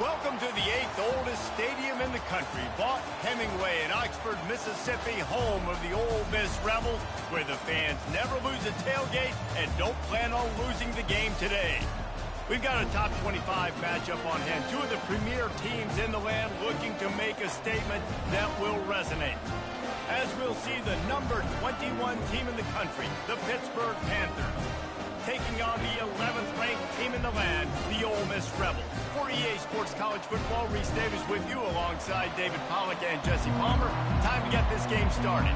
Welcome to the 8th oldest stadium in the country, Vaught Hemingway in Oxford, Mississippi, home of the Ole Miss Rebels, where the fans never lose a tailgate and don't plan on losing the game today. We've got a top 25 matchup on hand, two of the premier teams in the land looking to make a statement that will resonate. As we'll see, the number 21 team in the country, the Pittsburgh Panthers, taking on the 11th ranked team in the land, the Ole Miss Rebels. For EA Sports College Football, Reese Davis with you alongside David Pollack and Jesse Palmer. Time to get this game started.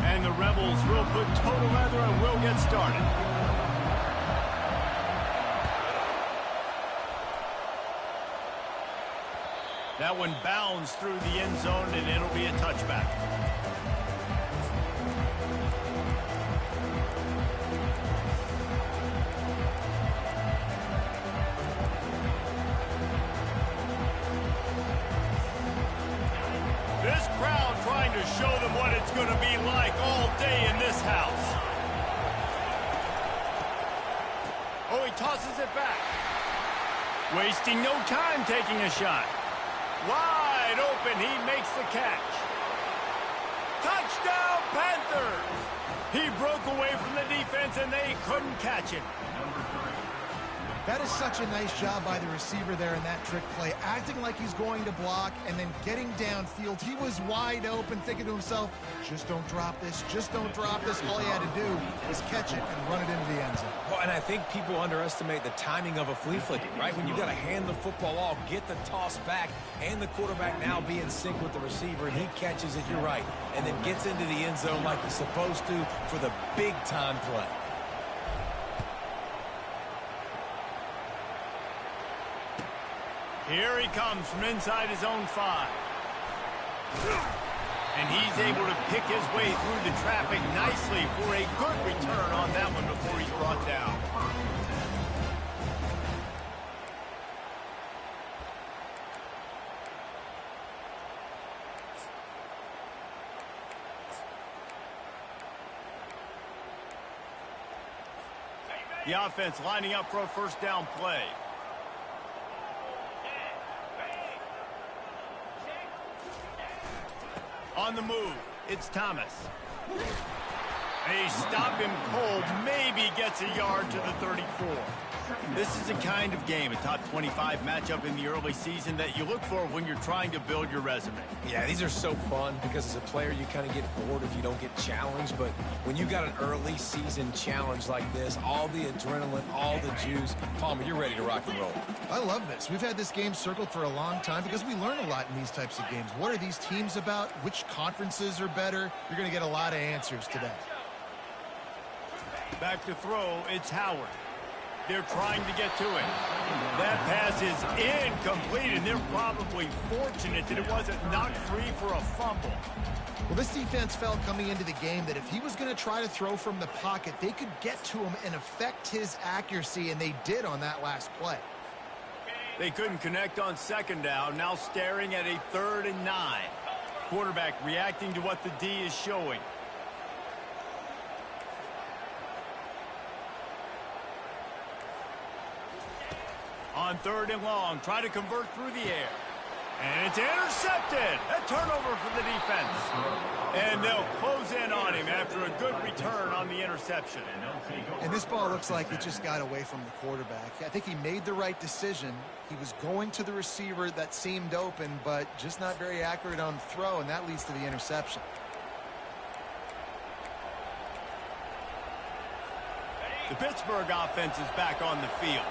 And the Rebels will put total leather and will get started. That one bounds through the end zone, and it'll be a touchback. This crowd trying to show them what it's going to be like all day in this house. Oh, he tosses it back. Wasting no time taking a shot. Wide open, he makes the catch. Touchdown, Panthers! He broke away from the defense and they couldn't catch him. That is such a nice job by the receiver there in that trick play, acting like he's going to block and then getting downfield. He was wide open, thinking to himself, just don't drop this, just don't drop this. All he had to do was catch it and run it into the end zone. Well, and I think people underestimate the timing of a flea flicker, right? When you got to hand the football off, get the toss back, and the quarterback now be in sync with the receiver, and he catches it, you're right, and then gets into the end zone like he's supposed to for the big-time play. Here he comes from inside his own 5. And he's able to pick his way through the traffic nicely for a good return on that one before he's brought down. The offense lining up for a first down play. On the move, it's Thomas. They stop him cold, maybe gets a yard to the 34. This is the kind of game, a top 25 matchup in the early season, that you look for when you're trying to build your resume. Yeah, these are so fun because as a player you kind of get bored if you don't get challenged, but when you got an early season challenge like this, all the adrenaline, all the juice, Palmer, you're ready to rock and roll. I love this. We've had this game circled for a long time because we learn a lot in these types of games. What are these teams about? Which conferences are better? You're going to get a lot of answers today. Back to throw, it's Howard. They're trying to get to it. That pass is incomplete, and they're probably fortunate that it wasn't knocked free for a fumble. Well, this defense felt coming into the game that if he was going to try to throw from the pocket, they could get to him and affect his accuracy, and they did on that last play. They couldn't connect on second down, now staring at a 3rd and 9. Quarterback reacting to what the D is showing. On 3rd and long, try to convert through the air. And it's intercepted. A turnover for the defense. And they'll close in on him after a good return on the interception. And this ball looks like it just got away from the quarterback. I think he made the right decision. He was going to the receiver that seemed open, but just not very accurate on throw, and that leads to the interception. The Pittsburgh offense is back on the field.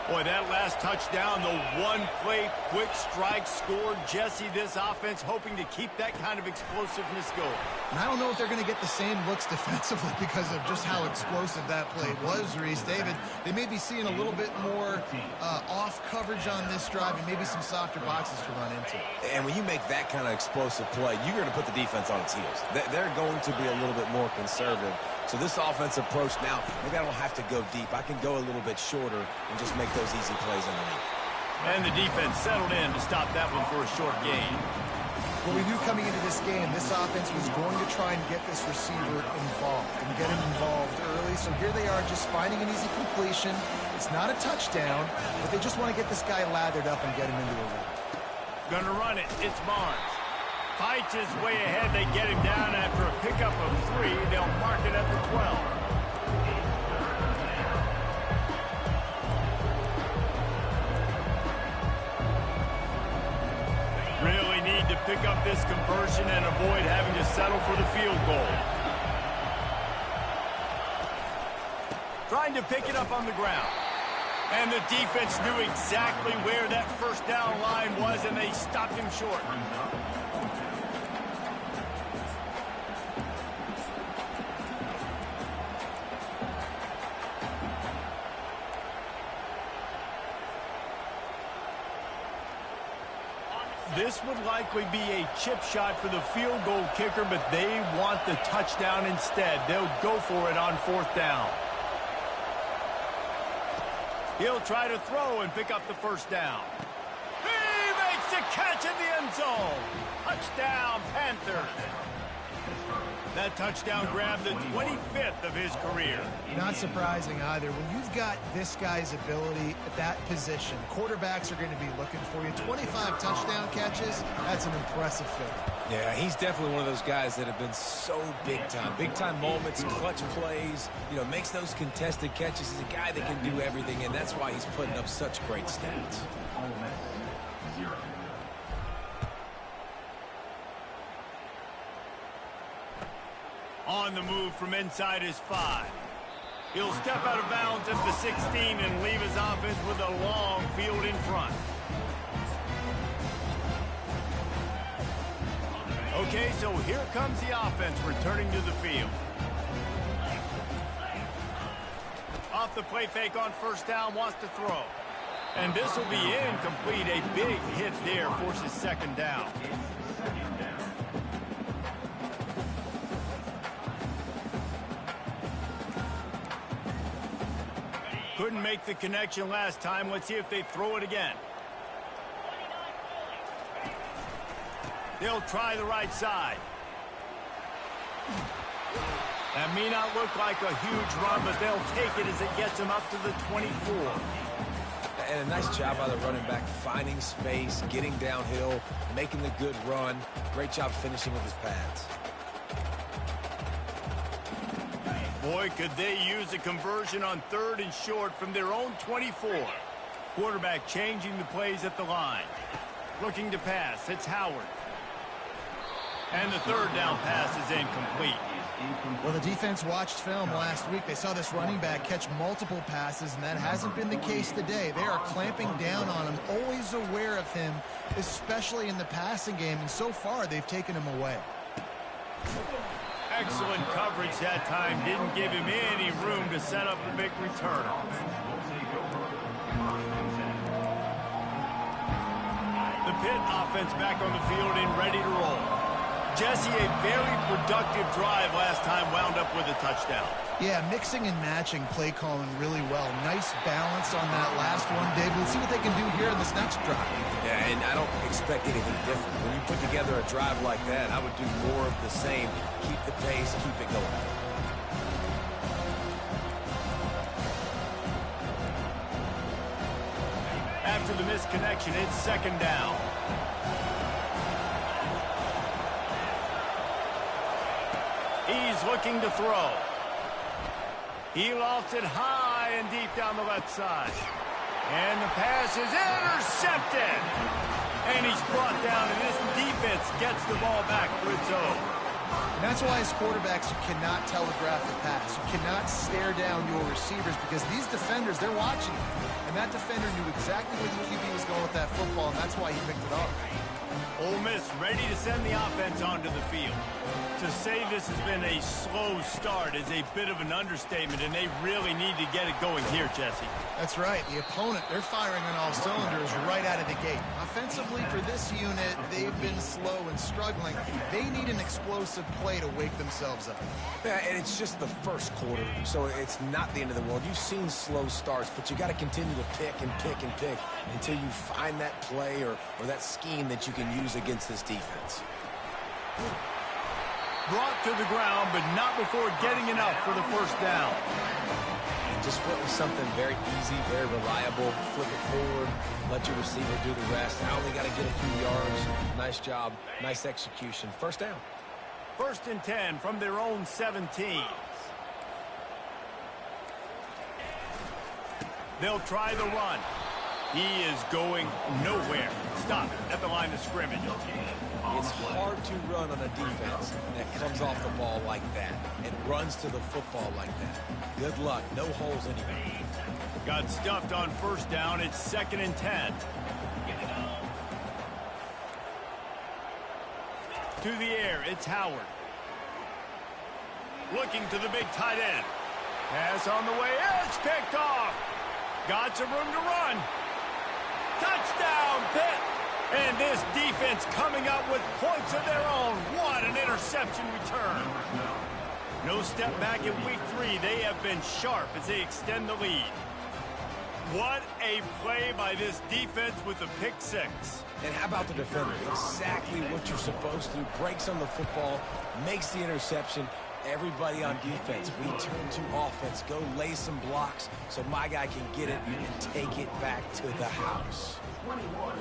Boy, that last touchdown, the one-play quick strike scored. Jesse, this offense hoping to keep that kind of explosiveness going. And I don't know if they're going to get the same looks defensively because of just how explosive that play was, Reese. David, they may be seeing a little bit more off coverage on this drive and maybe some softer boxes to run into. And when you make that kind of explosive play, you're going to put the defense on its heels. They're going to be a little bit more conservative. So this offense approach now, maybe I don't have to go deep. I can go a little bit shorter and just make those easy plays underneath. And the defense settled in to stop that one for a short gain. Well, we knew coming into this game, this offense was going to try and get this receiver involved and get him involved early quickly, so here they are just finding an easy completion. It's not a touchdown, but they just want to get this guy lathered up and get him into a rhythm. Gonna run it. It's Barnes. Fights his way ahead. They get him down after a pickup of 3. They'll mark it at the 12. Really need to pick up this conversion and avoid having to settle for the field goal. Trying to pick it up on the ground. And the defense knew exactly where that first down line was, and they stopped him short. This would likely be a chip shot for the field goal kicker, but they want the touchdown instead. They'll go for it on 4th down. He'll try to throw and pick up the first down. He makes the catch in the end zone. Touchdown, Panthers. That touchdown grabbed the 25th of his career. Not surprising either. When you've got this guy's ability at that position, quarterbacks are going to be looking for you. 25 touchdown catches, that's an impressive figure. Yeah, he's definitely one of those guys that have been so big time. Big time moments, clutch plays, makes those contested catches. He's a guy that can do everything, and that's why he's putting up such great stats. On the move from inside his 5. He'll step out of bounds at the 16 and leave his offense with a long field in front. Okay, so here comes the offense returning to the field. Off the play fake on 1st down, wants to throw. And this will be incomplete. A big hit there forces 2nd down. Couldn't make the connection last time. Let's see if they throw it again. They'll try the right side. That may not look like a huge run, but they'll take it as it gets them up to the 24. And a nice job by the running back, finding space, getting downhill, making the good run. Great job finishing with his pads. Boy, could they use a conversion on 3rd and short from their own 24. Quarterback changing the plays at the line. Looking to pass. It's Howard. And the 3rd down pass is incomplete. Well, the defense watched film last week. They saw this running back catch multiple passes, and that hasn't been the case today. They are clamping down on him, always aware of him, especially in the passing game, and so far they've taken him away. Excellent coverage that time. Didn't give him any room to set up a big return. The Pitt offense back on the field and ready to roll. Jesse, a very productive drive last time, wound up with a touchdown. Yeah, mixing and matching play calling really well. Nice balance on that last one, Dave. We'll see what they can do here in this next drive. Yeah, and I don't expect anything different. When you put together a drive like that, I would do more of the same. Keep the pace, keep it going. After the missed connection, it's 2nd down. He's looking to throw. He lofts it high and deep down the left side. And the pass is intercepted. And he's brought down, and this defense gets the ball back for its own. And that's why as quarterbacks, you cannot telegraph the pass. You cannot stare down your receivers because these defenders, they're watching you. And that defender knew exactly where the QB was going with that football, and that's why he picked it off. Ole Miss ready to send the offense onto the field. To say this has been a slow start is a bit of an understatement, and they really need to get it going here, Jesse. That's right. The opponent, they're firing on all cylinders right out of the gate. Offensively, for this unit, they've been slow and struggling. They need an explosive play to wake themselves up. Yeah, and it's just the first quarter, so it's not the end of the world. You've seen slow starts, but you got to continue to pick and pick and pick until you find that play or that scheme that you can use against this defense. Brought to the ground, but not before getting enough for the first down. And just went with something very easy, very reliable. Flip it forward, let your receiver do the rest. I only got to get a few yards. Nice job, nice execution. First down. 1st and 10 from their own 17. They'll try the run. He is going nowhere. Stop at the line of scrimmage. It's hard to run on a defense that comes off the ball like that and runs to the football like that. Good luck. No holes anywhere. Got stuffed on 1st down. It's 2nd and 10. To the air, it's Howard. Looking to the big tight end. Pass on the way. It's picked off. Got some room to run. Touchdown, Pitt. And this defense coming up with points of their own. What an interception return. No step back in week 3. They have been sharp as they extend the lead. What a play by this defense with the pick 6. And how about the defender? Exactly what you're supposed to do. Breaks on the football, makes the interception. Everybody on defense, we turn to offense. Go lay some blocks so my guy can get it and take it back to the house. 21,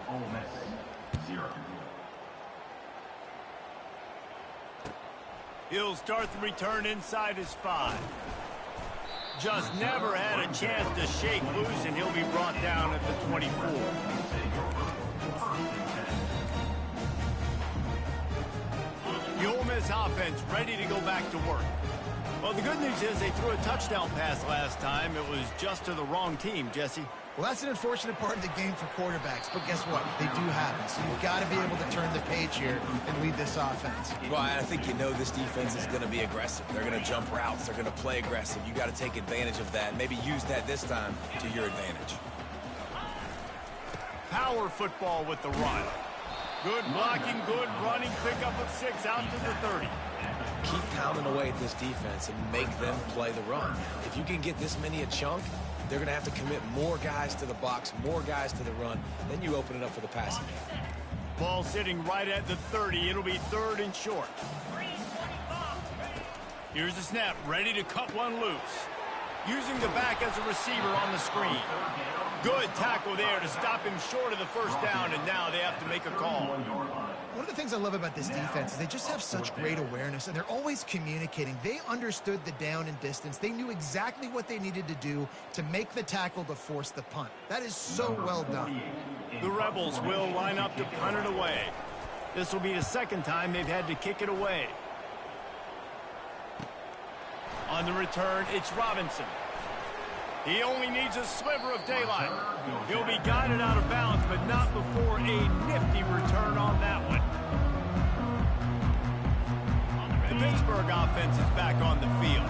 Ole Miss, 0. He'll start the return inside his 5. Just never had a chance to shake loose, and he'll be brought down at the 24. The Ole Miss offense ready to go back to work. Well, the good news is they threw a touchdown pass last time. It was just to the wrong team, Jesse. Well, that's an unfortunate part of the game for quarterbacks, but guess what? They do happen, so you've got to be able to turn the page here and lead this offense. Well, I think you know this defense is going to be aggressive. They're going to jump routes. They're going to play aggressive. You got to take advantage of that. Maybe use that this time to your advantage. Power football with the run. Good blocking, good running, pickup of 6 out to the 30. Keep pounding away at this defense and make them play the run. If you can get this many a chunk, they're going to have to commit more guys to the box, more guys to the run. Then you open it up for the passing game. Ball sitting right at the 30. It'll be 3rd and short. Here's the snap, ready to cut one loose. Using the back as a receiver on the screen. Good tackle there to stop him short of the first down, and now they have to make a call. One of the things I love about this defense is they just have such great awareness, and they're always communicating. They understood the down and distance. They knew exactly what they needed to do to make the tackle to force the punt. That is so well done. The Rebels will line up to punt it away. This will be the 2nd time they've had to kick it away. On the return, it's Robinson. He only needs a sliver of daylight. He'll be guided out of bounds, but not before a nifty return on that one. The Pittsburgh offense is back on the field.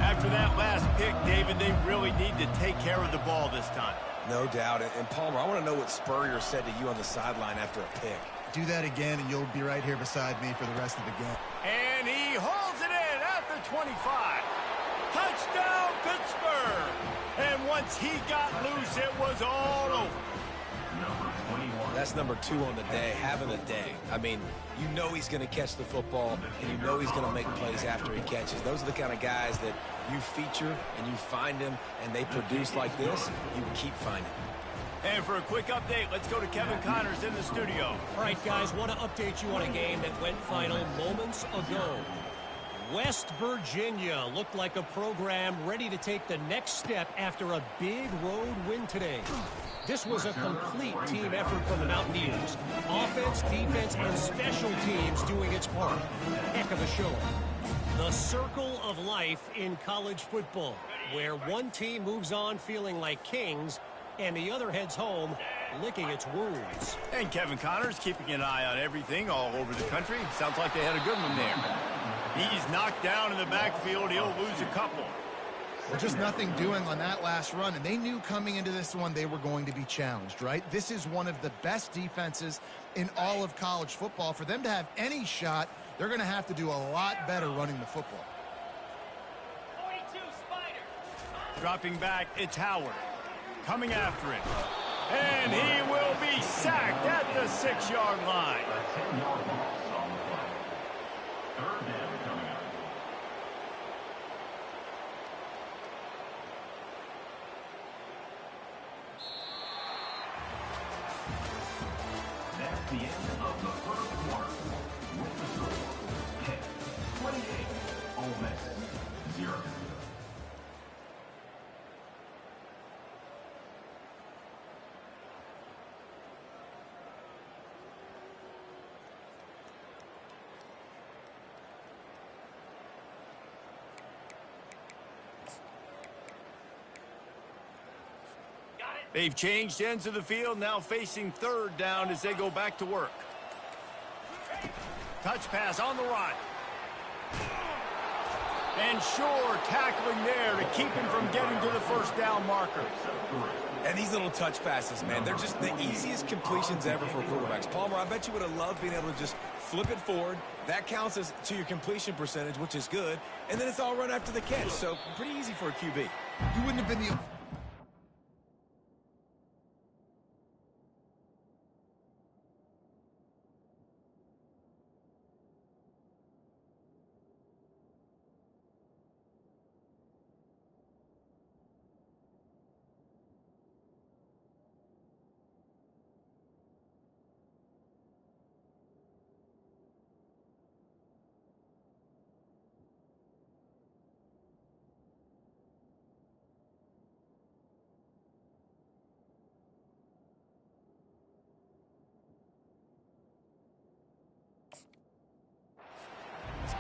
After that last pick, David, they really need to take care of the ball this time. No doubt. And Palmer, I want to know what Spurrier said to you on the sideline after a pick. Do that again, and you'll be right here beside me for the rest of the game. And he holds it in at the 25. Touchdown, Pittsburgh! And once he got loose, it was all over. That's number 2 on the day, having a day. I mean, you know he's going to catch the football, and you know he's going to make plays after he catches. Those are the kind of guys that you feature, and you find them, and they produce like this, you keep finding. And for a quick update, let's go to Kevin Connors in the studio. All right, guys, want to update you on a game that went final moments ago. West Virginia looked like a program ready to take the next step after a big road win today. This was a complete team effort from the Mountaineers. Offense, defense, and special teams doing its part. Heck of a show. The circle of life in college football, where one team moves on feeling like kings and the other heads home licking its wounds. And Kevin Connors keeping an eye on everything all over the country. Sounds like they had a good one there. He's knocked down in the backfield. He'll lose a couple. Well, just nothing doing on that last run, and they knew coming into this one they were going to be challenged, right? This is one of the best defenses in all of college football. For them to have any shot, they're going to have to do a lot better running the football. 42 Spider. Dropping back, it's Howard. Coming after it. And he will be sacked at the 6-yard line. Ole Miss, 0. They've changed ends of the field, now facing third down as they go back to work. Touch pass on the run. And sure, tackling there to keep him from getting to the first down marker. And these little touch passes, man, they're just the easiest completions ever for quarterbacks. Palmer, I bet you would have loved being able to just flip it forward. That counts as to your completion percentage, which is good. And then it's all run after the catch, so pretty easy for a QB. You wouldn't have been the...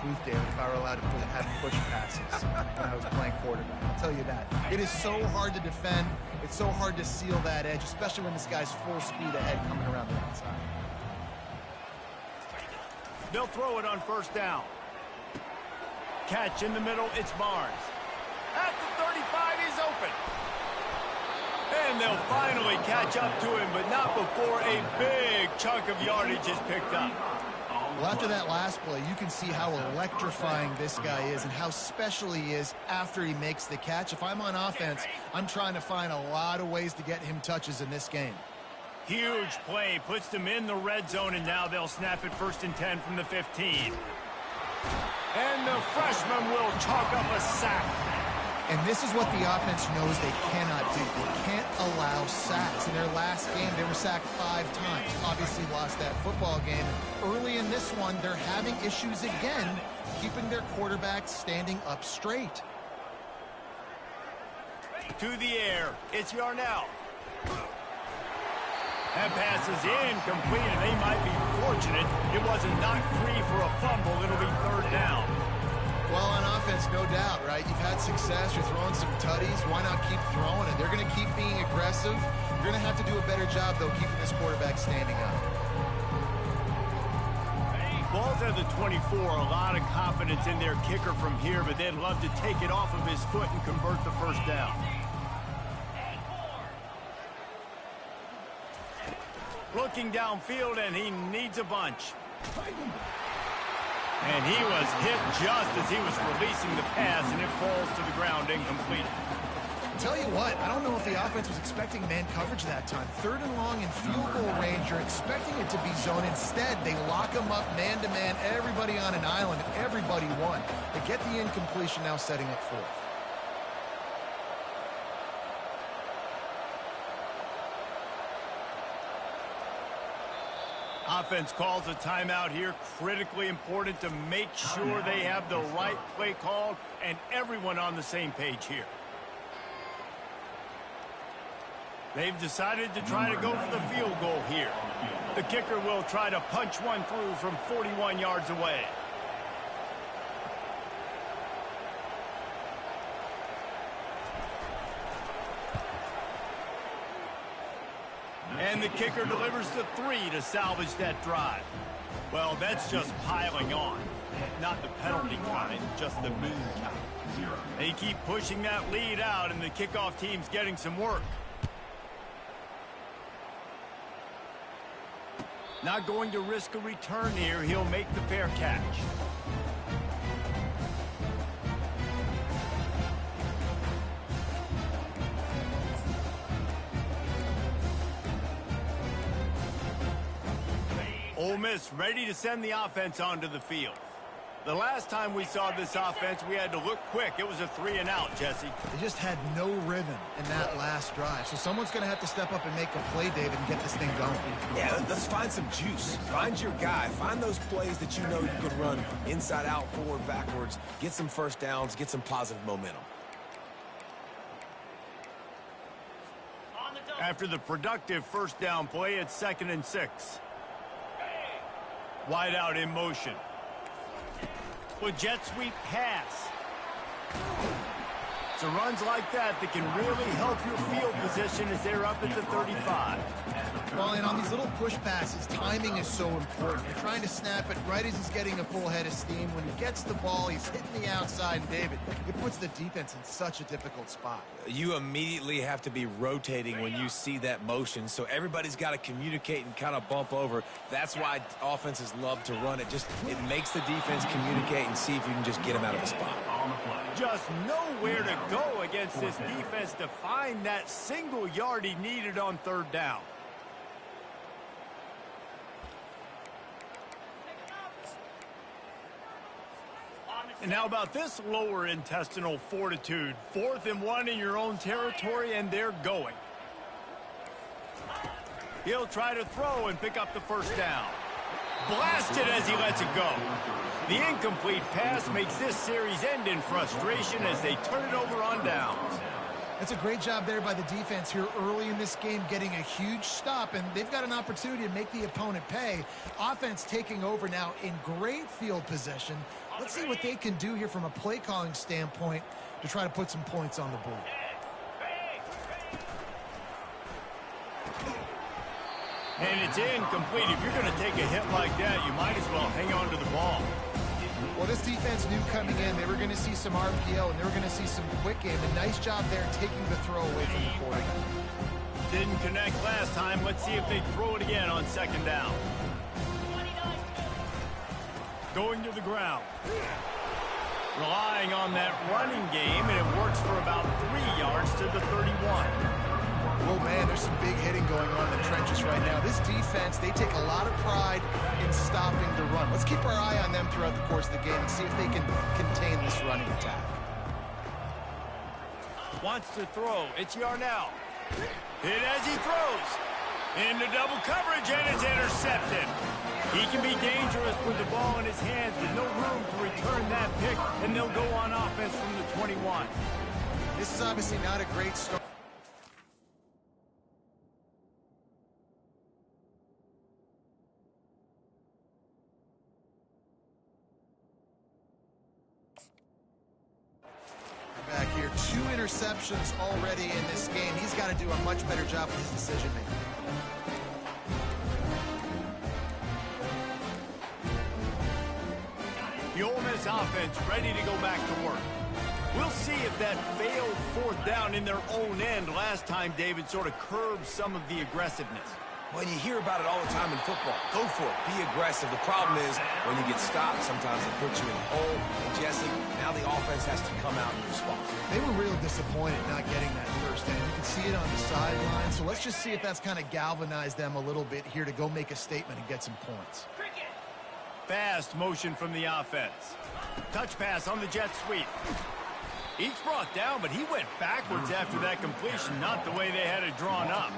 Booth, David, if I were allowed to have push passes when I was playing quarterback. I'll tell you that. It is so hard to defend. It's so hard to seal that edge, especially when this guy's full speed ahead coming around the outside. They'll throw it on first down. Catch in the middle, it's Barnes. At the 35, he's open. And they'll finally catch up to him, but not before a big chunk of yardage is picked up. Well, after that last play, you can see how electrifying this guy is and how special he is after he makes the catch. If I'm on offense, I'm trying to find a lot of ways to get him touches in this game. Huge play, puts them in the red zone, and now they'll snap it 1st and 10 from the 15. And the freshman will chalk up a sack. And this is what the offense knows they cannot do. They can't allow sacks. In their last game, they were sacked 5 times. Obviously lost that football game. Early in this one, they're having issues again, keeping their quarterback standing up straight. To the air, it's Yarnell. That pass is incomplete, and they might be fortunate it wasn't knocked free for a fumble. It'll be 3rd down. Well, on offense, no doubt, right? You've had success. You're throwing some tutties. Why not keep throwing it? They're going to keep being aggressive. You're going to have to do a better job, though, keeping this quarterback standing up. Ball's at the 24. A lot of confidence in their kicker from here, but they'd love to take it off of his foot and convert the first down. Looking downfield, and he needs a bunch. And he was hit just as he was releasing the pass, and it falls to the ground incomplete. Tell you what, I don't know if the offense was expecting man coverage that time. 3rd and long in field goal range, you're expecting it to be zone. Instead, they lock them up man-to-man, everybody on an island, and everybody won. They get the incompletion, now setting up 4th. Offense calls a timeout here. Critically important to make sure they have the right play called and everyone on the same page here. They've decided to try to go for the field goal here. The kicker will try to punch one through from 41 yards away. And the kicker delivers the 3 to salvage that drive. Well, that's just piling on. Not the penalty kind, just the mean kind. They keep pushing that lead out, and the kickoff team's getting some work. Not going to risk a return here. He'll make the fair catch. Ole Miss ready to send the offense onto the field. The last time we saw this offense, we had to look quick. It was a 3-and-out, Jesse. They just had no rhythm in that last drive. So someone's going to have to step up and make a play, David, and get this thing going. Yeah, let's find some juice. Find your guy. Find those plays that you know you can run inside out, forward, backwards. Get some first downs. Get some positive momentum. After the productive first down play, it's 2nd and 6. Wide out in motion. With jet sweep pass. So runs like that can really help your field position as they're up at the 35. Well, and on these little push passes, timing is so important. You're trying to snap it right as he's getting a full head of steam. When he gets the ball, he's hitting the outside, and David, it puts the defense in such a difficult spot. You immediately have to be rotating when you see that motion, so everybody's got to communicate and kind of bump over. That's why offenses love to run it. It makes the defense communicate and see if you can just get them out of a spot. Just nowhere to go against this defense to find that single yard he needed on 3rd down. And how about this lower intestinal fortitude? 4th and 1 in your own territory, and they're going. He'll try to throw and pick up the first down. Blasted as he lets it go. The incomplete pass makes this series end in frustration as they turn it over on downs. That's a great job there by the defense here early in this game, getting a huge stop, and they've got an opportunity to make the opponent pay. Offense taking over now in great field possession. Let's see what they can do here from a play calling standpoint to try to put some points on the board. And it's incomplete. If you're going to take a hit like that, you might as well hang on to the ball. Well, this defense knew coming in they were going to see some RPO and they were going to see some quick game. A nice job there taking the throw away from the quarterback. Didn't connect last time. Let's see if they throw it again on 2nd down. Going to the ground. Relying on that running game, and it works for about 3 yards to the 31. Oh, man, there's some big hitting going on in the trenches right now. This defense, they take a lot of pride in stopping the run. Let's keep our eye on them throughout the course of the game and see if they can contain this running attack. Wants to throw. It's Yarnell. Hit as he throws. Into double coverage, and it's intercepted. He can be dangerous with the ball in his hands with no room to return that pick, and they'll go on offense from the 21. This is obviously not a great start. Back here, 2 interceptions already in this game. He's got to do a much better job with his decision-making. The Ole Miss offense ready to go back to work. We'll see if that failed 4th down in their own end last time, David, sort of curbed some of the aggressiveness. Well, you hear about it all the time in football. Go for it. Be aggressive. The problem is when you get stopped, sometimes it puts you in a hole. And Jesse, now the offense has to come out and respond. They were really disappointed not getting that first down. You can see it on the sideline. So let's just see if that's kind of galvanized them a little bit here to go make a statement and get some points. Fast motion from the offense. Touch pass on the jet sweep. Each brought down, but he went backwards after that completion, not the way they had it drawn up.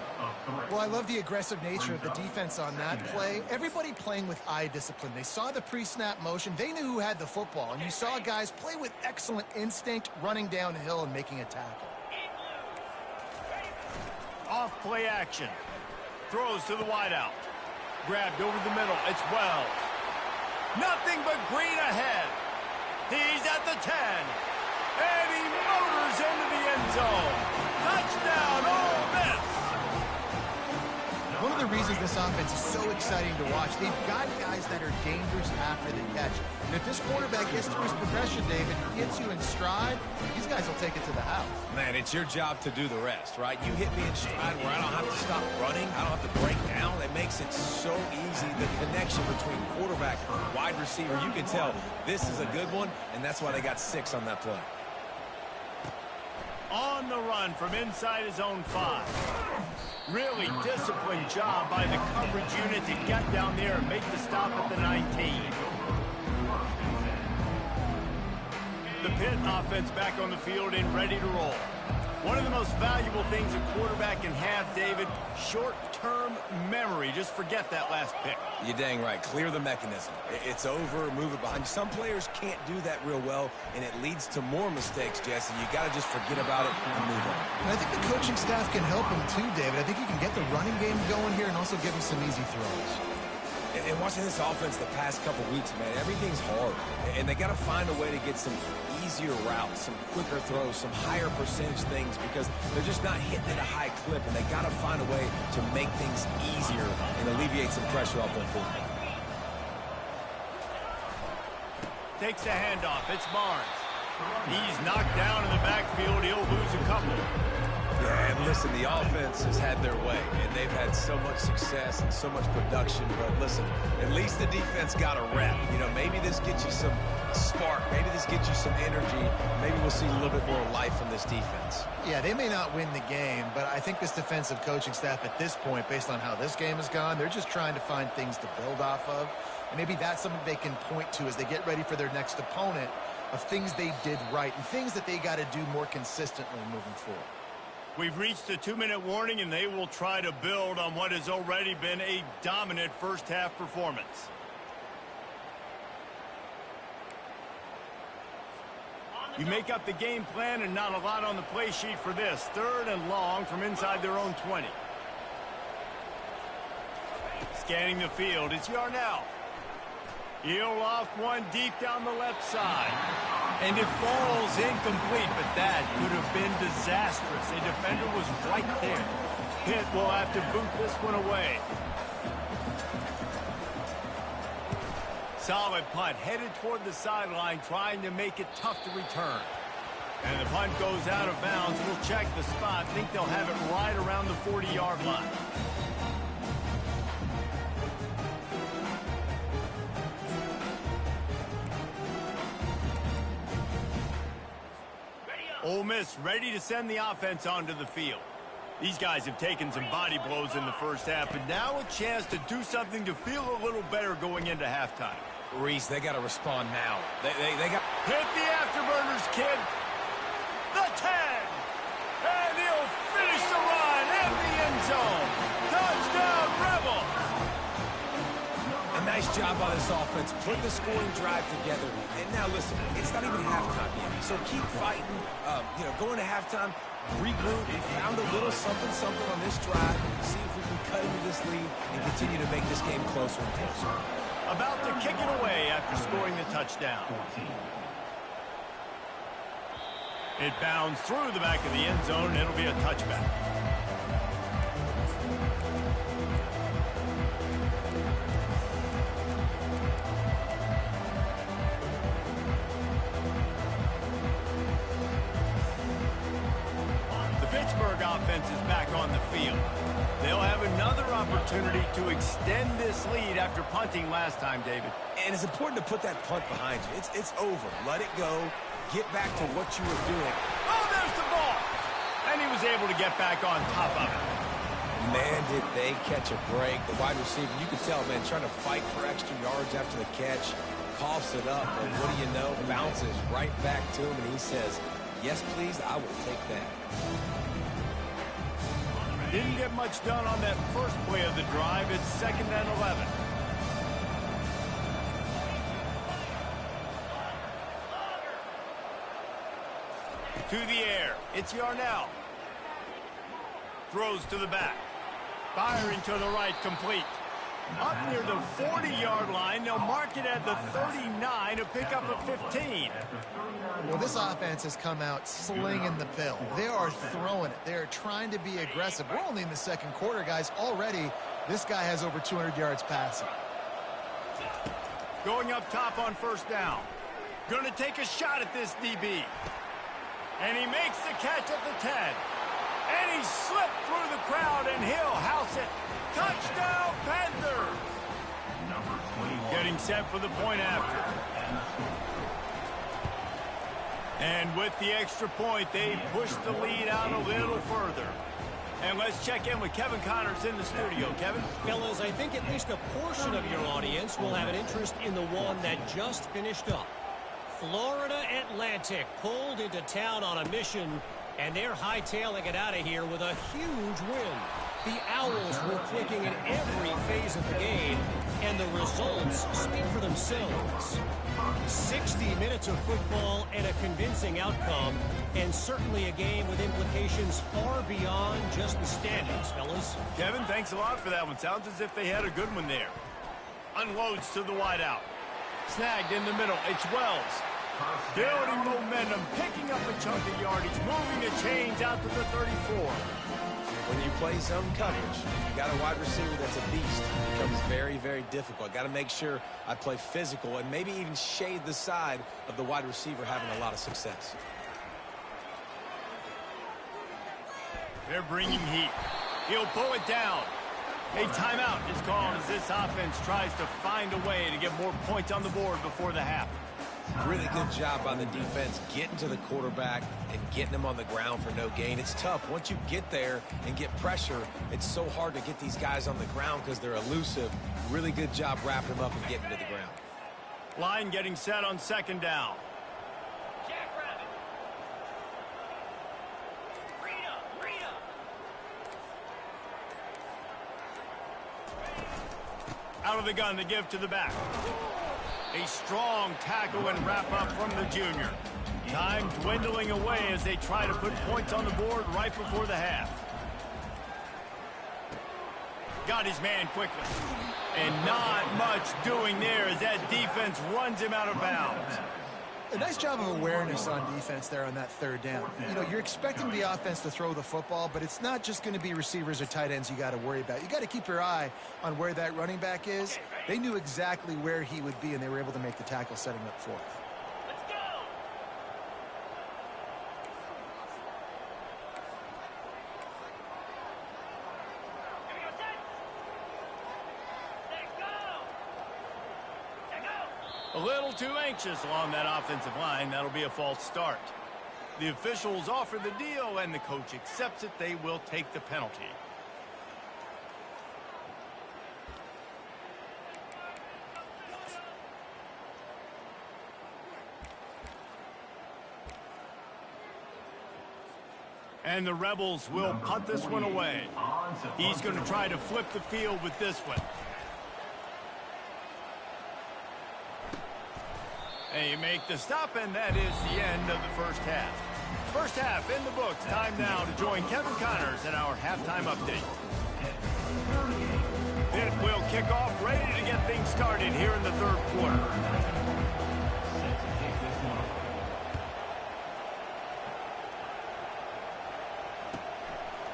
Well, I love the aggressive nature of the defense on that play. Everybody playing with eye discipline. They saw the pre-snap motion. They knew who had the football, and you saw guys play with excellent instinct, running downhill and making a tackle. Off play action. Throws to the wideout. Grabbed over the middle. It's Wells. Nothing but green ahead. He's at the 10. And he motors into the end zone. Touchdown, Ole Miss. One of the reasons this offense is so exciting to watch, they've got guys that are dangerous after the catch. And if this quarterback gets through his progression, David, gets you in stride, these guys will take it to the house. Man, it's your job to do the rest, right? You hit me in stride where I don't have to stop running. I don't have to break down. It makes it so easy. The connection between quarterback and wide receiver, you can tell this is a good one, and that's why they got 6 on that play. On the run from inside his own 5. Really disciplined job by the coverage unit to get down there and make the stop at the 19. The Pitt offense back on the field and ready to roll. One of the most valuable things a quarterback can have, David, short-term memory. Just forget that last pick. You're dang right. Clear the mechanism. It's over, move it behind you. Some players can't do that real well, and it leads to more mistakes, Jesse. You got to just forget about it and move on. And I think the coaching staff can help him too, David. I think he can get the running game going here and also give him some easy throws. And watching this offense the past couple weeks, man, everything's hard. And they got to find a way to get some easier routes, some quicker throws, some higher percentage things because they're just not hitting at a high clip, and they got to find a way to make things easier and alleviate some pressure off their quarterback. Takes a handoff. It's Barnes. He's knocked down in the backfield. He'll lose a couple. Yeah, and listen, the offense has had their way, and they've had so much success and so much production. But listen, at least the defense got a rep. You know, maybe this gets you some spark. Maybe this gets you some energy. Maybe we'll see a little bit more life from this defense. Yeah, they may not win the game, but I think this defensive coaching staff at this point, based on how this game has gone, they're just trying to find things to build off of. And maybe that's something they can point to as they get ready for their next opponent of things they did right and things that they got to do more consistently moving forward. We've reached the 2-minute warning, and they will try to build on what has already been a dominant first-half performance. You make up the game plan and not a lot on the play sheet for this. 3rd and long from inside their own 20. Scanning the field, it's Yarnell. He'll loft one deep down the left side. And it falls incomplete, but that could have been disastrous. A defender was right there. Pitt will have to boot this one away. Solid punt, headed toward the sideline, trying to make it tough to return. And the punt goes out of bounds. We'll check the spot. Think they'll have it right around the 40-yard line. Ole Miss ready to send the offense onto the field. These guys have taken some body blows in the first half, but now a chance to do something to feel a little better going into halftime. Reese, they got to respond now. They got... Hit the afterburners, kid. The 10. And he'll finish the run in the end zone. Touchdown, Rebel. A nice job by this offense, putting the scoring drive together. And now, listen, it's not even halftime yet, so keep fighting. Going to halftime, regroup. We found a little something on this drive. See if we can cut into this lead and continue to make this game closer and closer. About to kick it away after scoring the touchdown. It bounds through the back of the end zone, and it'll be a touchback. Offense is back on the field. They'll have another opportunity to extend this lead after punting last time, David. And it's important to put that punt behind you. It's over. Let it go. Get back to what you were doing. Oh, there's the ball. And he was able to get back on top of it. Man, did they catch a break. The wide receiver, you could tell, man, trying to fight for extra yards after the catch. Coughs it up, and what do you know? Bounces right back to him, and he says, yes, please, I will take that. Didn't get much done on that first play of the drive. It's 2nd and 11. To the air. It's Yarnell. Throws to the back. Firing to the right, complete. Up near the 40-yard line. They'll mark it at the 39, a pickup of 15. Well, this offense has come out slinging the pill. They are throwing it. They are trying to be aggressive. We're only in the second quarter, guys. Already, this guy has over 200 yards passing. Going up top on first down. Going to take a shot at this DB. And he makes the catch at the 10. And he slipped through the crowd, and he'll house it. Touchdown, Panthers! Getting set for the point after. And with the extra point, they push the lead out a little further. And let's check in with Kevin Connors in the studio. Kevin? Fellas, I think at least a portion of your audience will have an interest in the one that just finished up. Florida Atlantic pulled into town on a mission, and they're hightailing it out of here with a huge win. The Owls were clicking in every phase of the game, and the results speak for themselves. 60 minutes of football and a convincing outcome, and certainly a game with implications far beyond just the standings, fellas. Kevin, thanks a lot for that one. Sounds as if they had a good one there. Unloads to the wideout. Snagged in the middle. It's Wells. Building momentum, picking up a chunk of yardage, moving the chains out to the 34. When you play zone coverage, you got a wide receiver that's a beast. It becomes very, very difficult. Got to make sure I play physical and maybe even shade the side of the wide receiver having a lot of success. They're bringing heat. He'll pull it down. A timeout is called as this offense tries to find a way to get more points on the board before the half. Really good job by the defense getting to the quarterback and getting him on the ground for no gain. It's tough. Once you get there and get pressure, it's so hard to get these guys on the ground because they're elusive. Really good job wrapping them up and getting to the ground. Line getting set on second down. Out of the gun to give to the back. A strong tackle and wrap up from the junior. Time dwindling away as they try to put points on the board right before the half. Got his man quickly. And not much doing there as that defense runs him out of bounds. A nice job of awareness on defense there on that third down. You know, you're expecting the offense to throw the football, but it's not just going to be receivers or tight ends you got to worry about. You got to keep your eye on where that running back is. They knew exactly where he would be, and they were able to make the tackle setting up fourth. Let's go! A little too anxious along that offensive line. That'll be a false start. The officials offer the deal, and the coach accepts it. They will take the penalty. And the Rebels will punt this one away. He's going to try to flip the field with this one. And you make the stop, and that is the end of the first half. First half in the books. Time now to join Kevin Connors in our halftime update. It will kick off, ready to get things started here in the third quarter.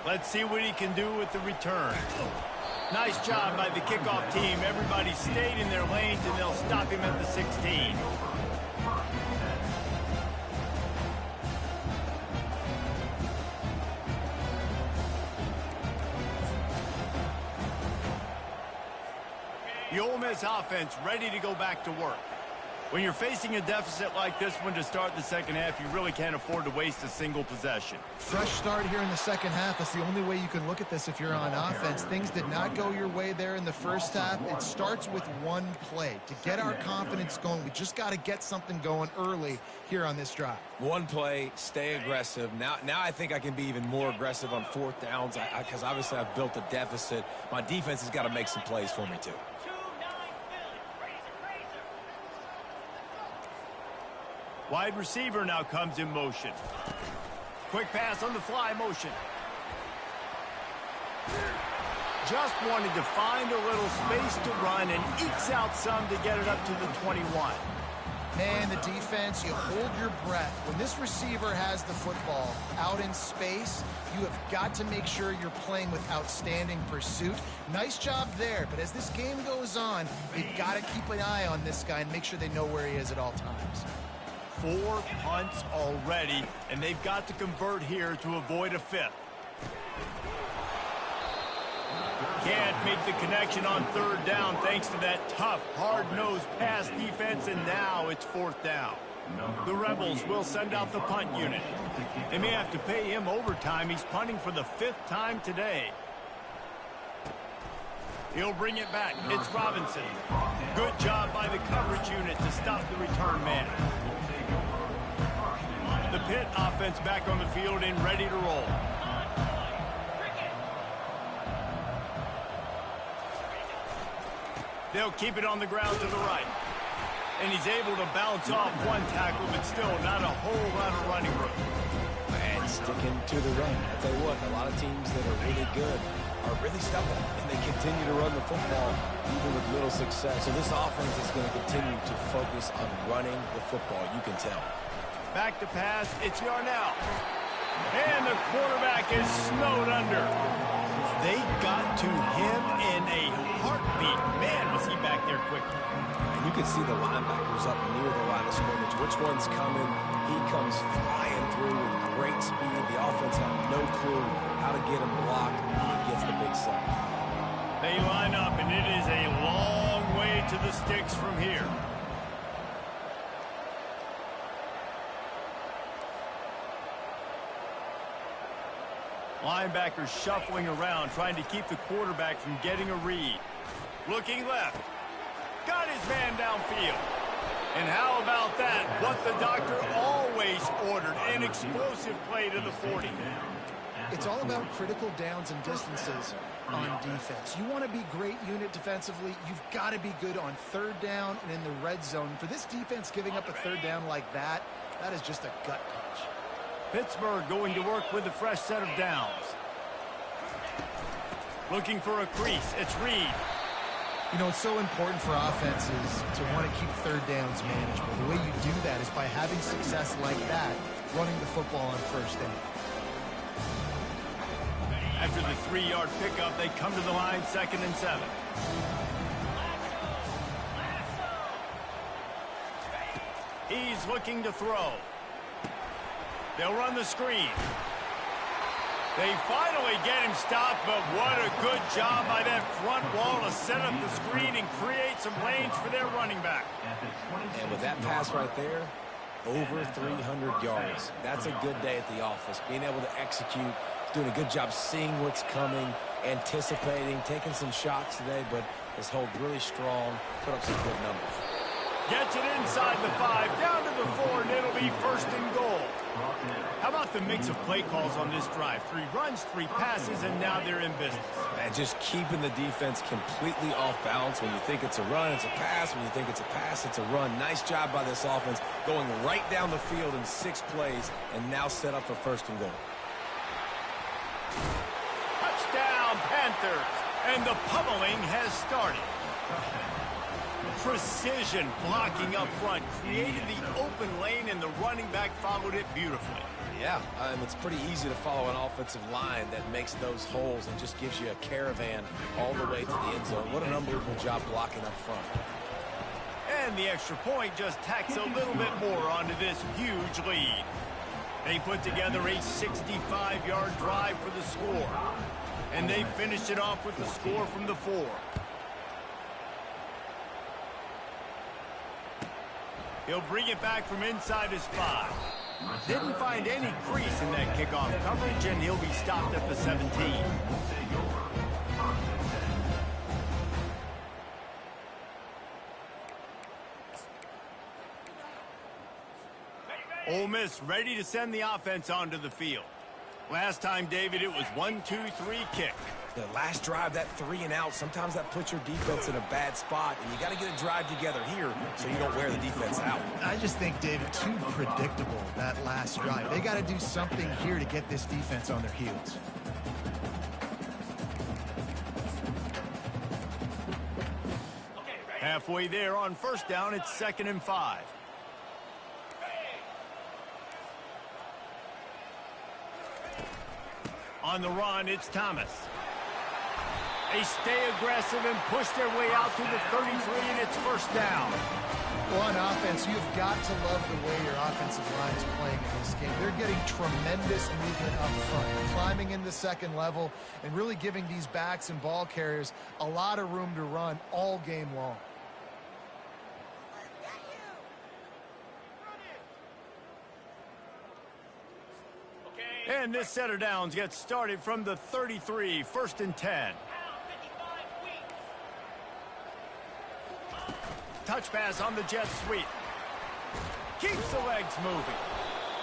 Let's see what he can do with the return. Nice job by the kickoff team. Everybody stayed in their lanes, and they'll stop him at the 16. The Ole Miss offense ready to go back to work. When you're facing a deficit like this one to start the second half, you really can't afford to waste a single possession. Fresh start here in the second half. That's the only way you can look at this if you're on offense. Things did not go your way there in the first half. It starts with one play. To get our confidence going, we just got to get something going early here on this drive. One play, stay aggressive. Now I think I can be even more aggressive on fourth downs because obviously I've built a deficit. My defense has got to make some plays for me too. Wide receiver now comes in motion. Quick pass on the fly motion. Just wanted to find a little space to run and ekes out some to get it up to the 21. Man, the defense, you hold your breath. When this receiver has the football out in space, you have got to make sure you're playing with outstanding pursuit. Nice job there, but as this game goes on, you've got to keep an eye on this guy and make sure they know where he is at all times. 4 punts already, and they've got to convert here to avoid a fifth. Can't make the connection on third down thanks to that tough, hard-nosed pass defense, and now it's fourth down. The Rebels will send out the punt unit. They may have to pay him overtime. He's punting for the 5th time today. He'll bring it back. It's Robinson. Good job by the coverage unit to stop the return man. The Pitt offense back on the field and ready to roll. They'll keep it on the ground to the right. And he's able to bounce off one tackle, but still not a whole lot of running room. And sticking to the run. I tell you what, a lot of teams that are really good are really stubborn, and they continue to run the football even with little success. So this offense is going to continue to focus on running the football, you can tell. Back to pass, it's Yarnell. And the quarterback is snowed under. They got to him in a heartbeat. Man, was he back there quickly. And you can see the linebackers up near the line of scrimmage. Which one's coming? He comes flying through with great speed. The offense had no clue how to get him blocked, and he gets the big sack. They line up, and it is a long way to the sticks from here. Linebackers shuffling around, trying to keep the quarterback from getting a read. Looking left. Got his man downfield. And how about that? What the doctor always ordered, an explosive play to the 40. It's all about critical downs and distances on defense. You want to be great unit defensively, you've got to be good on third down and in the red zone. For this defense giving up a third down like that, that is just a gut punch. Pittsburgh going to work with a fresh set of downs. Looking for a crease. It's Reed. You know, it's so important for offenses to want to keep third downs manageable. The way you do that is by having success like that, running the football on first down. After the 3-yard pickup, they come to the line, 2nd and 7. He's looking to throw. They'll run the screen. They finally get him stopped, but what a good job by that front wall to set up the screen and create some lanes for their running back. And with that pass right there, over 300 yards. That's a good day at the office. Being able to execute, doing a good job seeing what's coming, anticipating, taking some shots today, but has held really strong, put up some good numbers. Gets it inside the 5, down to the 4, and it'll be 1st and goal. How about the mix of play calls on this drive? 3 runs, 3 passes, and now they're in business. And just keeping the defense completely off balance. When you think it's a run, it's a pass. When you think it's a pass, it's a run. Nice job by this offense, going right down the field in 6 plays, and now set up for 1st and goal. Touchdown, Panthers. And the pummeling has started. Precision blocking up front, created the open lane, and the running back followed it beautifully. Yeah, it's pretty easy to follow an offensive line that makes those holes and just gives you a caravan all the way to the end zone. What an unbelievable job blocking up front. And the extra point just tacks a little bit more onto this huge lead. They put together a 65-yard drive for the score. And they finished it off with the score from the 4. He'll bring it back from inside his 5. Didn't find any crease in that kickoff coverage, and he'll be stopped at the 17. Ole Miss ready to send the offense onto the field. Last time, David, it was 1-2-3 kick. The last drive, that 3 and out, sometimes that puts your defense in a bad spot, and you got to get a drive together here so you don't wear the defense out. I just think, David, too predictable, that last drive. They got to do something here to get this defense on their heels. Halfway there on 1st down, it's 2nd and 5. On the run, it's Thomas. They stay aggressive and push their way out to the 33, and it's 1st down. Well, on offense, you've got to love the way your offensive line is playing in this game. They're getting tremendous movement up front, climbing in the 2nd level, and really giving these backs and ball carriers a lot of room to run all game long. And this set of downs gets started from the 33, 1st and 10. Touch pass on the jet sweep. Keeps the legs moving.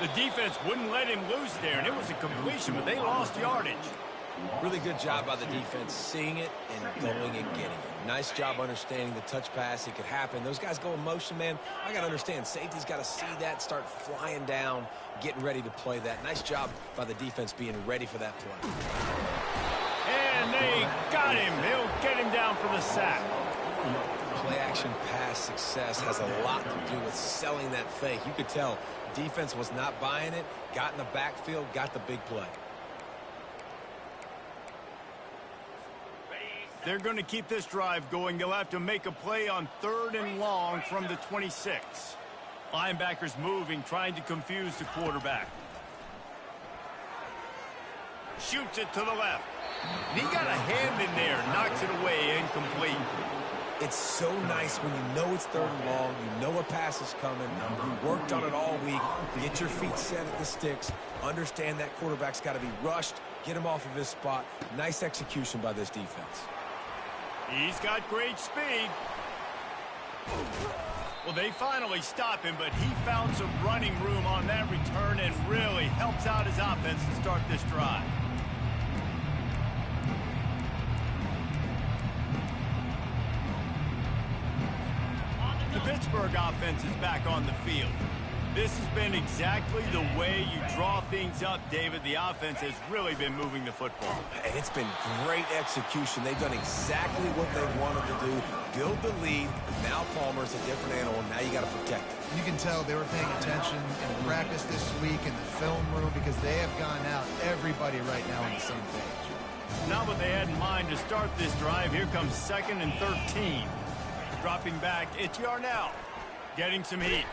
The defense wouldn't let him loose there, and it was a completion, but they lost yardage. Really good job by the defense seeing it and going and getting it. Nice job understanding the touch pass. It could happen. Those guys go in motion, man. I got to understand. Safety's got to see that, start flying down, getting ready to play that. Nice job by the defense being ready for that play. And they got him. They'll get him down for the sack. Play-action pass success has a lot to do with selling that fake. You could tell defense was not buying it, got in the backfield, got the big play. They're going to keep this drive going. They'll have to make a play on 3rd and long from the 26. Linebackers moving, trying to confuse the quarterback. Shoots it to the left. He got a hand in there, knocks it away, incomplete. It's so nice when you know it's 3rd and long, you know a pass is coming, you worked on it all week, get your feet set at the sticks, understand that quarterback's got to be rushed, get him off of his spot. Nice execution by this defense. He's got great speed. Well, they finally stop him, but he found some running room on that return and really helps out his offense to start this drive. The Pittsburgh offense is back on the field. This has been exactly the way you draw things up, David. The offense has really been moving the football. And it's been great execution. They've done exactly what they wanted to do. Build the lead. Now Palmer's a different animal. Now you got to protect it. You can tell they were paying attention in practice this week in the film room because they have gone out, everybody right now on the same page. Not what they had in mind to start this drive. Here comes 2nd and 13. Dropping back, it's Yarnell. Getting some heat.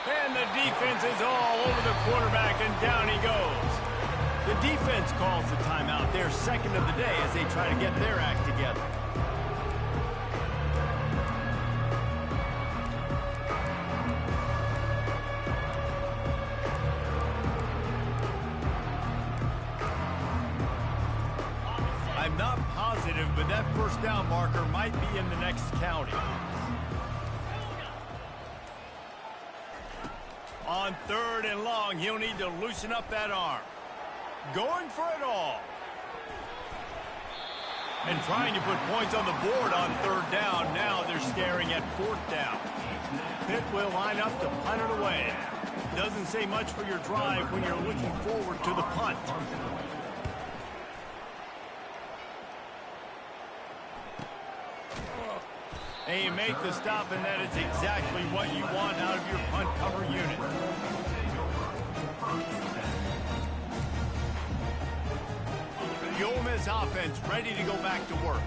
And the defense is all over the quarterback, and down he goes. The defense calls the timeout. Their 2nd of the day as they try to get their act together. I'm not positive, but that 1st down marker might be in the next county. On 3rd and long, he'll need to loosen up that arm. Going for it all. And trying to put points on the board on 3rd down. Now they're staring at 4th down. Pitt will line up to punt it away. Doesn't say much for your drive when you're looking forward to the punt. And you make the stop, and that is exactly what you want out of your punt cover unit. The Ole Miss offense ready to go back to work.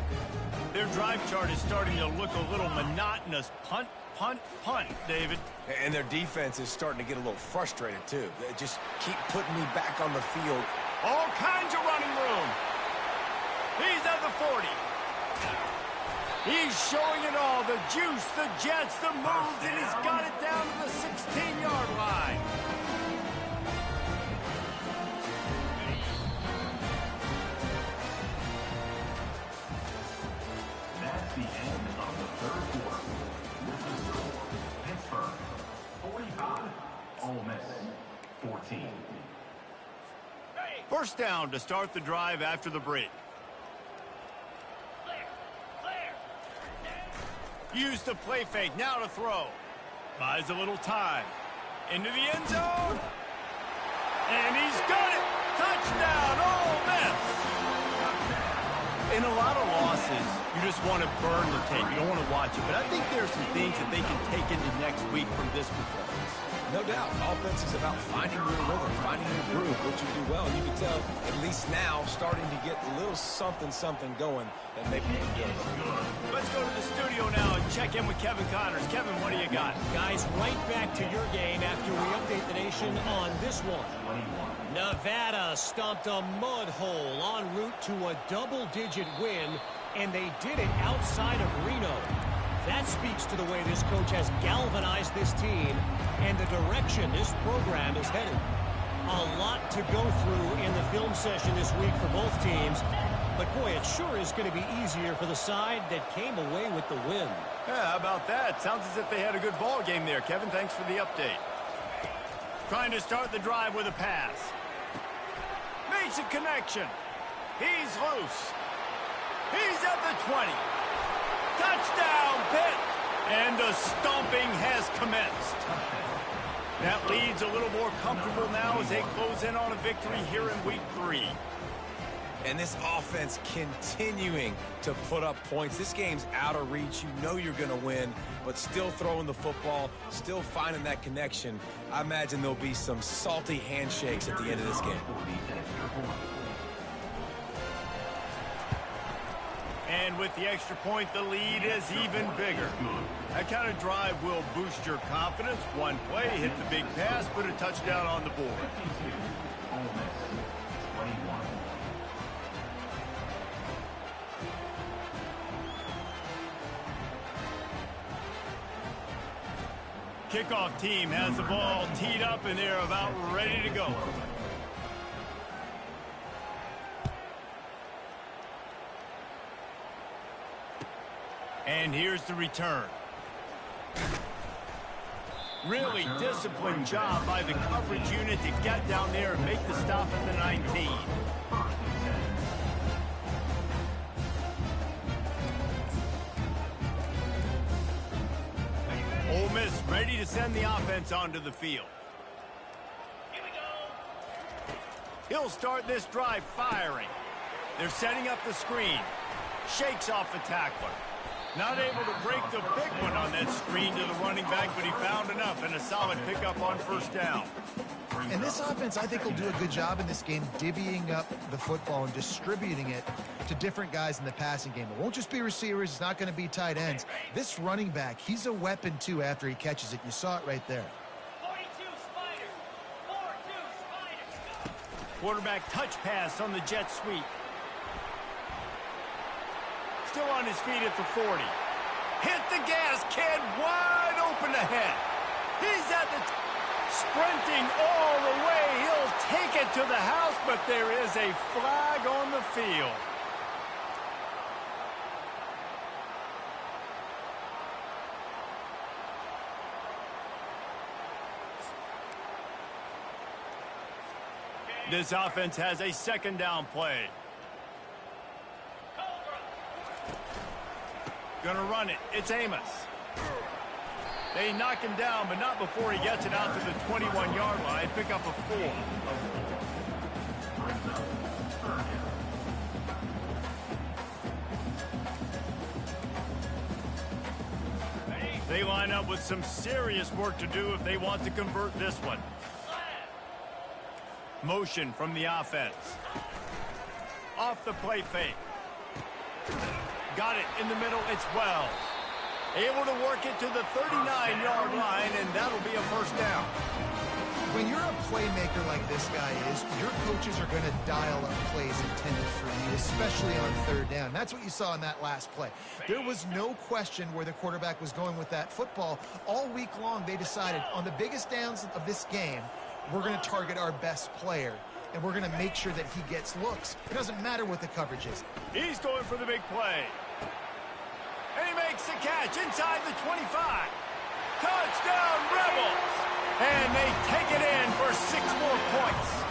Their drive chart is starting to look a little monotonous. Punt, punt, punt, David. And their defense is starting to get a little frustrated, too. They just keep putting me back on the field. All kinds of running room. He's at the 40. He's showing it all, the juice, the jets, the moves, and he's got it down to the 16-yard line. That's the end of the 3rd quarter. With the score, Pittsburgh 45, Ole Miss 14. 1st down to start the drive after the break. Use the play fake, now to throw. Buys a little time. Into the end zone. And he's got it. Touchdown, Ole Miss. In a lot of losses, you just want to burn the tape. You don't want to watch it. But I think there are some things that they can take into next week from this performance. No doubt. Offense is about finding your rhythm, finding your groove, what you do well. And you can tell, at least now, starting to get a little something going that maybe you can do. Let's go to the studio now and check in with Kevin Connors. Kevin, what do you got? Guys, right back to your game after we update the nation on this one. Nevada stomped a mud hole en route to a double-digit win, and they did it outside of Reno. That speaks to the way this coach has galvanized this team and the direction this program is headed. A lot to go through in the film session this week for both teams, but boy, it sure is going to be easier for the side that came away with the win. Yeah, how about that? Sounds as if they had a good ball game there. Kevin, thanks for the update. Trying to start the drive with a pass. Makes a connection. He's loose. He's at the 20. Touchdown, Pitt. And the stomping has commenced. That lead's a little more comfortable now as they close in on a victory here in week 3. And this offense continuing to put up points. This game's out of reach. You know you're going to win, but still throwing the football, still finding that connection. I imagine there'll be some salty handshakes at the end of this game. And with the extra point, the lead is even bigger. That kind of drive will boost your confidence. One play, hit the big pass, put a touchdown on the board. Kickoff team has the ball teed up, and they're about ready to go. And here's the return. Really disciplined job by the coverage unit to get down there and make the stop at the 19. Ole Miss ready to send the offense onto the field. Here we go. He'll start this drive firing. They're setting up the screen. Shakes off the tackler. Not able to break the big one on that screen to the running back, but he found enough and a solid pickup on first down. And this offense, I think, will do a good job in this game divvying up the football and distributing it to different guys in the passing game. It won't just be receivers. It's not going to be tight ends. This running back, he's a weapon, too, after he catches it. You saw it right there. 42 Spiders. 4-2 Spiders. Quarterback touch pass on the jet sweep. Still on his feet at the 40. Hit the gas, kid. Wide open ahead. He's at the sprinting all the way. He'll take it to the house, but there is a flag on the field. This offense has a second down play. Gonna run it. It's Amos. They knock him down, but not before he gets it out to the 21-yard line. Pick up a 4. They line up with some serious work to do if they want to convert this one. Motion from the offense. Off the play fake. Got it in the middle. It's Wells. Able to work it to the 39-yard line, and that'll be a first down. When you're a playmaker like this guy is, your coaches are going to dial up plays intended for you, especially on third down. That's what you saw in that last play. There was no question where the quarterback was going with that football. All week long, they decided on the biggest downs of this game, we're going to target our best player, and we're going to make sure that he gets looks. It doesn't matter what the coverage is. He's going for the big play. And he makes the catch inside the 25. Touchdown, Rebels! And they take it in for 6 more points.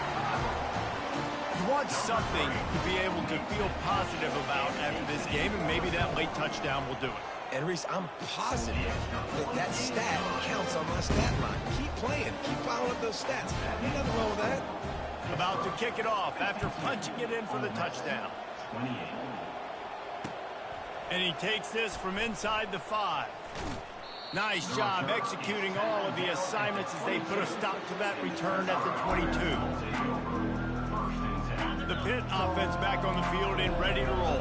You want something to be able to feel positive about after this game, and maybe that late touchdown will do it. And Reese, I'm positive that stat counts on my stat line. Keep playing. Keep piling up those stats. Ain't nothing wrong with that. About to kick it off after punching it in for the touchdown. 28. And he takes this from inside the 5. Nice job executing all of the assignments as they put a stop to that return at the 22. The Pitt offense back on the field and ready to roll.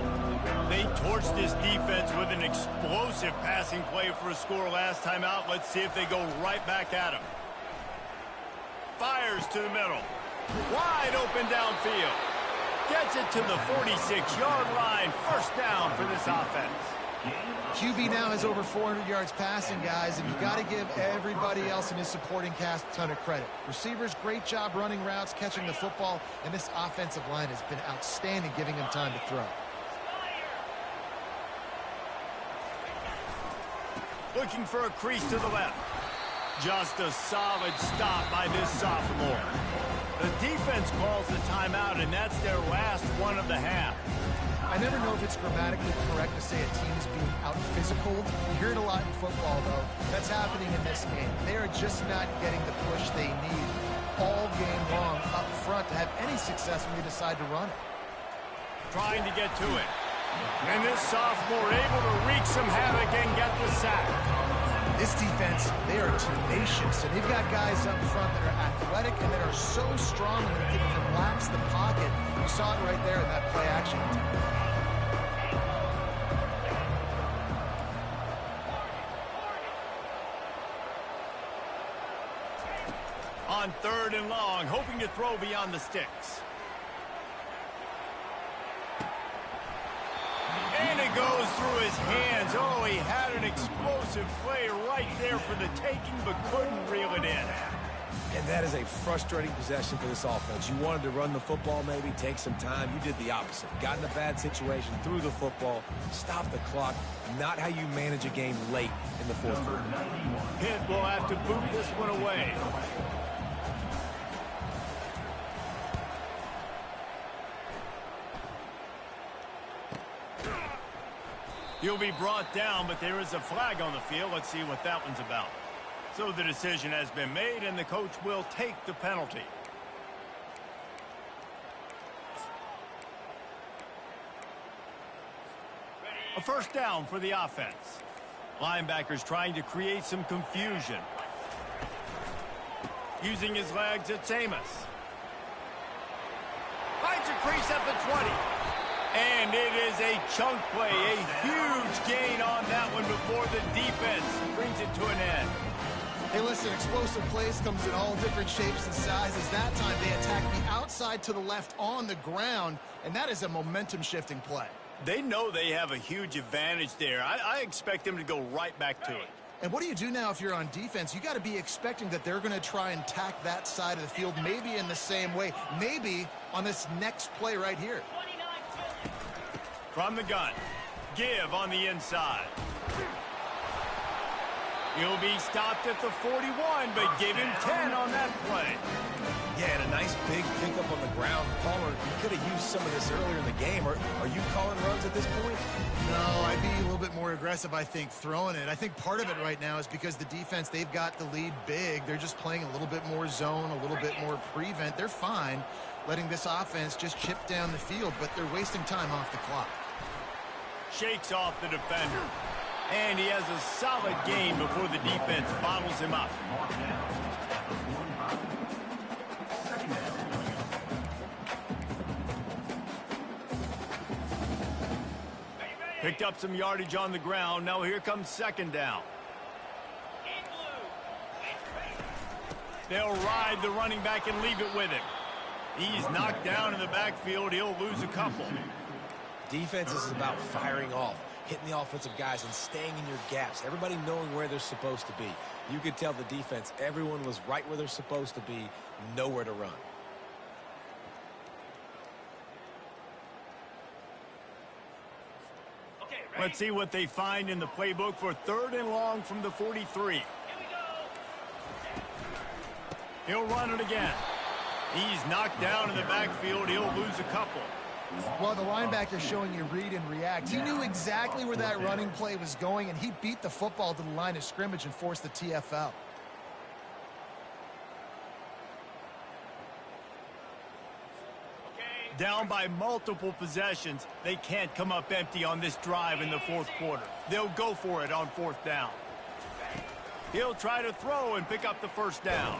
They torched this defense with an explosive passing play for a score last time out. Let's see if they go right back at him. Fires to the middle. Wide open downfield. Gets it to the 46-yard line. First down for this offense. QB now has over 400 yards passing, guys, and you got to give everybody else in his supporting cast a ton of credit. Receivers, great job running routes, catching the football, and this offensive line has been outstanding, giving him time to throw. Looking for a crease to the left. Just a solid stop by this sophomore. The defense calls the timeout, and that's their last one of the half. I never know if it's grammatically correct to say a team is being out-physical. You hear it a lot in football, though. That's happening in this game. They are just not getting the push they need all game long up front to have any success when they decide to run it. Trying to get to it. And this sophomore able to wreak some havoc and get the sack. This defense, they are tenacious, and they've got guys up front that are athletic and that are so strong that they can collapse the pocket. You saw it right there in that play action. On 3rd and long, hoping to throw beyond the sticks. And it goes through his hands. Oh, he had an explosive play right there for the taking, but couldn't reel it in. And that is a frustrating possession for this offense. You wanted to run the football, maybe take some time. You did the opposite. Got in a bad situation, threw the football, stopped the clock. Not how you manage a game late in the fourth quarter. Pitt will have to boot this one away. He'll be brought down, but there is a flag on the field. Let's see what that one's about. So the decision has been made, and the coach will take the penalty. A first down for the offense. Linebackers trying to create some confusion. Using his legs, it's Amos. Finds a crease at the 20. And it is a chunk play, a huge gain on that one before the defense brings it to an end. Hey, listen, explosive plays comes in all different shapes and sizes. That time they attacked the outside to the left on the ground, and that is a momentum-shifting play. They know they have a huge advantage there. I expect them to go right back to it. And what do you do now if you're on defense? You got to be expecting that they're going to try and tack that side of the field, maybe in the same way, maybe on this next play right here. From the gun, give on the inside. He'll be stopped at the 41, but give him 10 on that play. Yeah, and a nice big pickup on the ground. Palmer, you could have used some of this earlier in the game. Are you calling runs at this point? No, I'd be a little bit more aggressive, I think, throwing it. I think part of it right now is because the defense, they've got the lead big. They're just playing a little bit more zone, a little bit more prevent. They're fine letting this offense just chip down the field, but they're wasting time off the clock. Shakes off the defender. And he has a solid gain before the defense bottles him up. Picked up some yardage on the ground. Now here comes 2nd down. They'll ride the running back and leave it with him. He's knocked down in the backfield. He'll lose a couple. Defense is about firing off, hitting the offensive guys and staying in your gaps. Everybody knowing where they're supposed to be. You could tell the defense, everyone was right where they're supposed to be, nowhere to run. Let's see what they find in the playbook for 3rd and long from the 43. He'll run it again. He's knocked down in the backfield. He'll lose a couple. Well, the linebacker's showing you read and react. He knew exactly where that running play was going, and he beat the football to the line of scrimmage and forced the TFL. Down by multiple possessions, they can't come up empty on this drive in the 4th quarter. They'll go for it on 4th down. He'll try to throw and pick up the 1st down.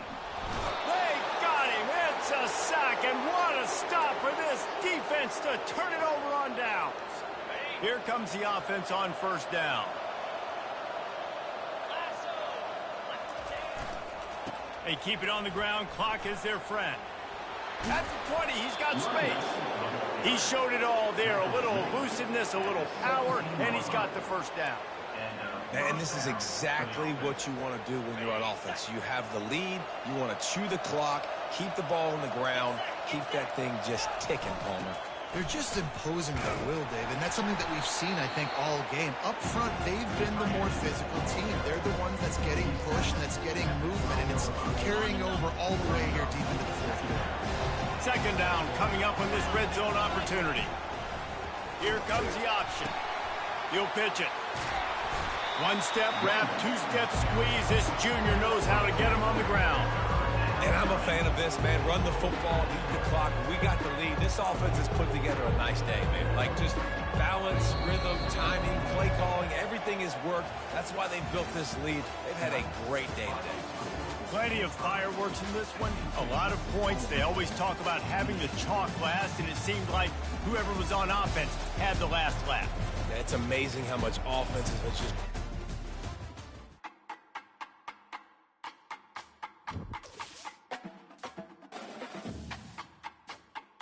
They got him. It's a sack, and what a stop for this defense to turn it over on downs. Here comes the offense on 1st down. They keep it on the ground. Clock is their friend. At the 20, he's got space. He showed it all there. A little elusiveness, a little power, and he's got the 1st down. And this is exactly what you want to do when you're on offense. You have the lead. You want to chew the clock, keep the ball on the ground, keep that thing just ticking, Palmer. They're just imposing their will, Dave, and that's something that we've seen, I think, all game. Up front, they've been the more physical team. They're the ones that's getting pushed and that's getting movement, and it's carrying over all the way here deep into the fourth quarter. Second down coming up on this red zone opportunity. Here comes the option. He'll pitch it. One step wrap, two step squeeze. This junior knows how to get him on the ground. And I'm a fan of this, man. Run the football, eat the clock. We got the lead. This offense has put together a nice day, man. Like, just balance, rhythm, timing, play calling, everything has worked. That's why they built this lead. They've had a great day today. Plenty of fireworks in this one. A lot of points. They always talk about having the chalk last, and it seemed like whoever was on offense had the last laugh. Yeah, it's amazing how much offense has just